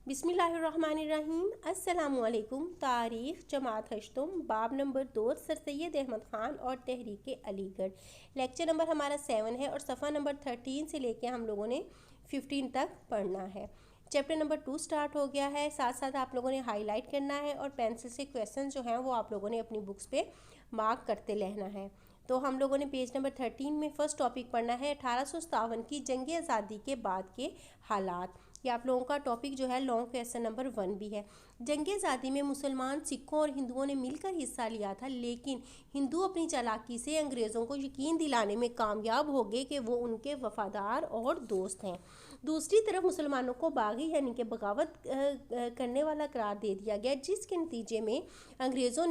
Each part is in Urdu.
بسم اللہ الرحمن الرحیم۔ السلام علیکم۔ تاریخ جماعت ہشتم، باب نمبر 2، سر سید احمد خان اور تحریک علی گڑھ۔ لیکچر نمبر ہمارا 7 ہے اور صفحہ نمبر 13 سے لے کے ہم لوگوں نے 15 تک پڑھنا ہے۔ چیپٹر نمبر 2 سٹارٹ ہو گیا ہے، ساتھ ساتھ آپ لوگوں نے ہائی لائٹ کرنا ہے اور پینسل سے کویسچن جو ہیں وہ آپ لوگوں نے اپنی بکس پہ مارک کرتے رہنا ہے۔ تو ہم لوگوں نے پیج نمبر 13 میں فرسٹ ٹاپک پڑھنا ہے 1857 کی جنگ آزادی کے بعد کے حالات۔ یہ آپ لوگوں کا ٹاپک جو ہے لانگ کویسچن نمبر 1 بھی ہے۔ جنگ آزادی میں مسلمان، سکھوں اور ہندوؤں نے مل کر حصہ لیا تھا، لیکن ہندو اپنی چالاکی سے انگریزوں کو یقین دلانے میں کامیاب ہو گئے کہ وہ ان کے وفادار اور دوست ہیں۔ دوسری طرف مسلمانوں کو باغی یعنی کہ بغاوت کرنے والا قرار دے دیا گیا، جس کے نتیجے میں انگریزوں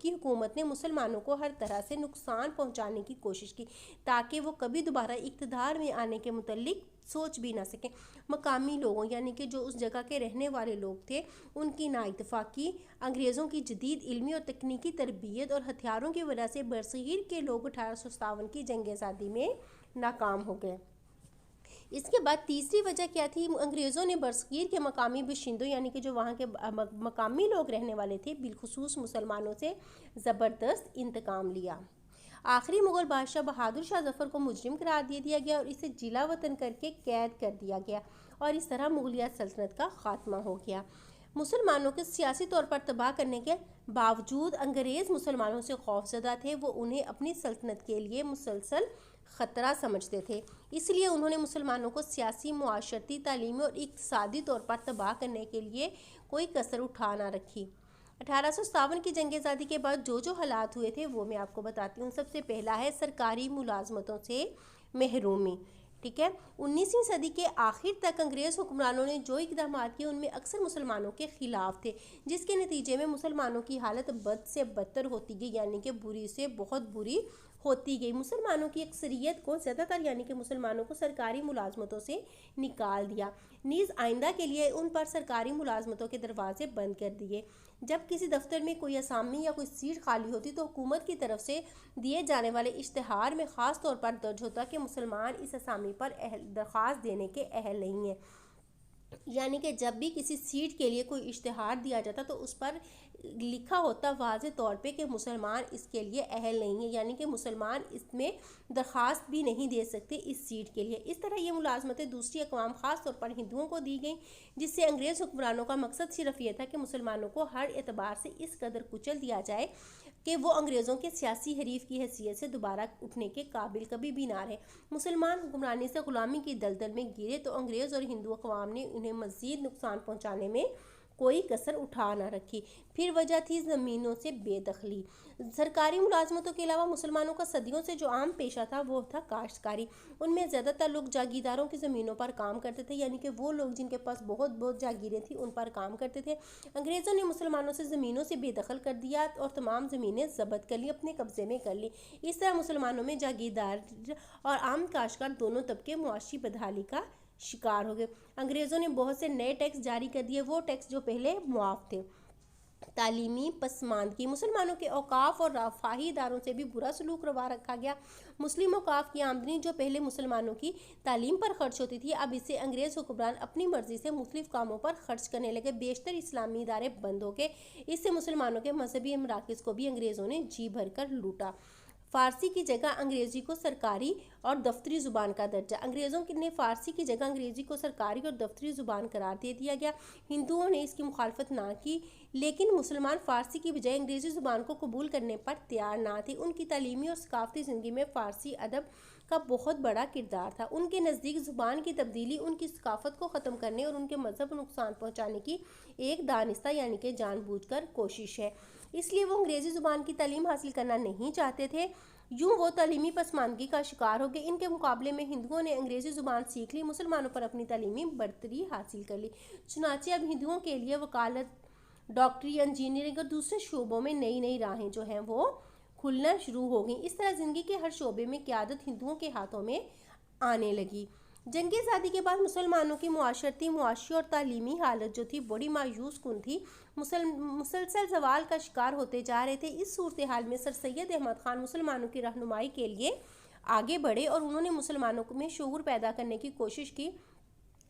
کی حکومت نے مسلمانوں کو ہر طرح سے نقصان پہنچانے کی کوشش کی تاکہ وہ کبھی دوبارہ اقتدار میں آنے کے متعلق سوچ بھی نہ سکیں۔ مقامی لوگوں یعنی کہ جو اس جگہ کے رہنے والے لوگ تھے، ان کی نااتفاقی انگریزوں کی جدید علمی اور تکنیکی تربیت اور ہتھیاروں کی وجہ سے برصغیر کے لوگ 1857 کی جنگ آزادی میں ناکام ہو گئے۔ اس کے بعد تیسری وجہ کیا تھی؟ انگریزوں نے برصغیر کے مقامی باشندوں یعنی کہ جو وہاں کے مقامی لوگ رہنے والے تھے، بالخصوص مسلمانوں سے زبردست انتقام لیا۔ آخری مغل بادشاہ بہادر شاہ ظفر کو مجرم قرار دے دیا گیا اور اسے جلا وطن کر کے قید کر دیا گیا اور اس طرح مغلیہ سلطنت کا خاتمہ ہو گیا۔ مسلمانوں کے سیاسی طور پر تباہ کرنے کے باوجود انگریز مسلمانوں سے خوف زدہ تھے، وہ انہیں اپنی سلطنت کے لیے مسلسل خطرہ سمجھتے تھے، اس لیے انہوں نے مسلمانوں کو سیاسی، معاشرتی، تعلیمی اور اقتصادی طور پر تباہ کرنے کے لیے کوئی کسر اٹھا نہ رکھی۔ 1857 کی جنگ آزادی کے بعد جو حالات ہوئے تھے وہ میں آپ کو بتاتی ہوں۔ سب سے پہلا ہے سرکاری ملازمتوں سے محرومی، ٹھیک ہے۔ 19ویں صدی کے آخر تک انگریز حکمرانوں نے جو اقدامات کیے ان میں اکثر مسلمانوں کے خلاف تھے، جس کے نتیجے میں مسلمانوں کی حالت بد سے بدتر ہوتی گئی یعنی کہ بری سے بہت بری ہوتی گئی۔ مسلمانوں کی اکثریت کو، زیادہ تر یعنی کہ مسلمانوں کو سرکاری ملازمتوں سے نکال دیا، نیز آئندہ کے لیے ان پر سرکاری ملازمتوں کے دروازے بند کر دیے۔ جب کسی دفتر میں کوئی اسامی یا کوئی سیٹ خالی ہوتی تو حکومت کی طرف سے دیے جانے والے اشتہار میں خاص طور پر درج ہوتا کہ مسلمان اس اسامی پر درخواست دینے کے اہل نہیں ہیں، یعنی کہ جب بھی کسی سیٹ کے لیے کوئی اشتہار دیا جاتا تو اس پر لکھا ہوتا واضح طور پہ کہ مسلمان اس کے لیے اہل نہیں ہیں، یعنی کہ مسلمان اس میں درخواست بھی نہیں دے سکتے اس سیٹ کے لیے۔ اس طرح یہ ملازمتیں دوسری اقوام خاص طور پر ہندوؤں کو دی گئیں، جس سے انگریز حکمرانوں کا مقصد صرف یہ تھا کہ مسلمانوں کو ہر اعتبار سے اس قدر کچل دیا جائے کہ وہ انگریزوں کے سیاسی حریف کی حیثیت سے دوبارہ اٹھنے کے قابل کبھی بھی نہ رہے۔ مسلمان حکمرانی سے غلامی کی دلدل میں گرے تو انگریز اور ہندو اقوام نے انہیں مزید نقصان پہنچانے میں کوئی کسر اٹھا نہ رکھی۔ پھر وجہ تھی زمینوں سے بے دخلی۔ سرکاری ملازمتوں کے علاوہ مسلمانوں کا صدیوں سے جو عام پیشہ تھا وہ تھا کاشتکاری۔ ان میں زیادہ تر لوگ جاگیرداروں کی زمینوں پر کام کرتے تھے، یعنی کہ وہ لوگ جن کے پاس بہت جاگیریں تھیں ان پر کام کرتے تھے۔ انگریزوں نے مسلمانوں سے زمینوں سے بے دخل کر دیا اور تمام زمینیں ضبط کر لی، اپنے قبضے میں کر لی۔ اس طرح مسلمانوں میں جاگیردار اور عام کاشتکار دونوں طبقے معاشی بدحالی کا شکار ہو گئے۔ انگریزوں نے بہت سے نئے ٹیکس جاری کر دیے، وہ ٹیکس جو پہلے معاف تھے۔ تعلیمی پسماندگی، مسلمانوں کے اوقاف اور رفاہی اداروں سے بھی برا سلوک روا رکھا گیا۔ مسلم اوقاف کی آمدنی جو پہلے مسلمانوں کی تعلیم پر خرچ ہوتی تھی، اب اسے انگریز حکمران اپنی مرضی سے مختلف کاموں پر خرچ کرنے لگے۔ بیشتر اسلامی ادارے بند ہو گئے، اس سے مسلمانوں کے مذہبی مراکز کو بھی انگریزوں نے جی بھر کر لوٹا۔ فارسی کی جگہ انگریزی کو سرکاری اور دفتری زبان کا درجہ، انگریزوں نے فارسی کی جگہ انگریزی کو سرکاری اور دفتری زبان قرار دے دیا گیا۔ ہندوؤں نے اس کی مخالفت نہ کی، لیکن مسلمان فارسی کی بجائے انگریزی زبان کو قبول کرنے پر تیار نہ تھے۔ ان کی تعلیمی اور ثقافتی زندگی میں فارسی ادب کا بہت بڑا کردار تھا۔ ان کے نزدیک زبان کی تبدیلی ان کی ثقافت کو ختم کرنے اور ان کے مذہب کو نقصان پہنچانے کی ایک دانستہ یعنی کہ جان بوجھ کر کوشش ہے، اس لیے وہ انگریزی زبان کی تعلیم حاصل کرنا نہیں چاہتے تھے۔ یوں وہ تعلیمی پسماندگی کا شکار ہو گئے۔ ان کے مقابلے میں ہندوؤں نے انگریزی زبان سیکھ لی، مسلمانوں پر اپنی تعلیمی برتری حاصل کر لی۔ چنانچہ اب ہندوؤں کے لیے وکالت، ڈاکٹری، انجینئرنگ اور دوسرے شعبوں میں نئی راہیں جو ہیں وہ کھلنا شروع ہو گئیں۔ اس طرح زندگی کے ہر شعبے میں قیادت ہندوؤں کے ہاتھوں میں آنے لگی۔ جنگ آزادی کے بعد مسلمانوں کی معاشرتی، معاشی اور تعلیمی حالت جو تھی بڑی مایوس کن تھی، مسلسل زوال کا شکار ہوتے جا رہے تھے۔ اس صورتحال میں سر سید احمد خان مسلمانوں کی رہنمائی کے لیے آگے بڑھے اور انہوں نے مسلمانوں میں شعور پیدا کرنے کی کوشش کی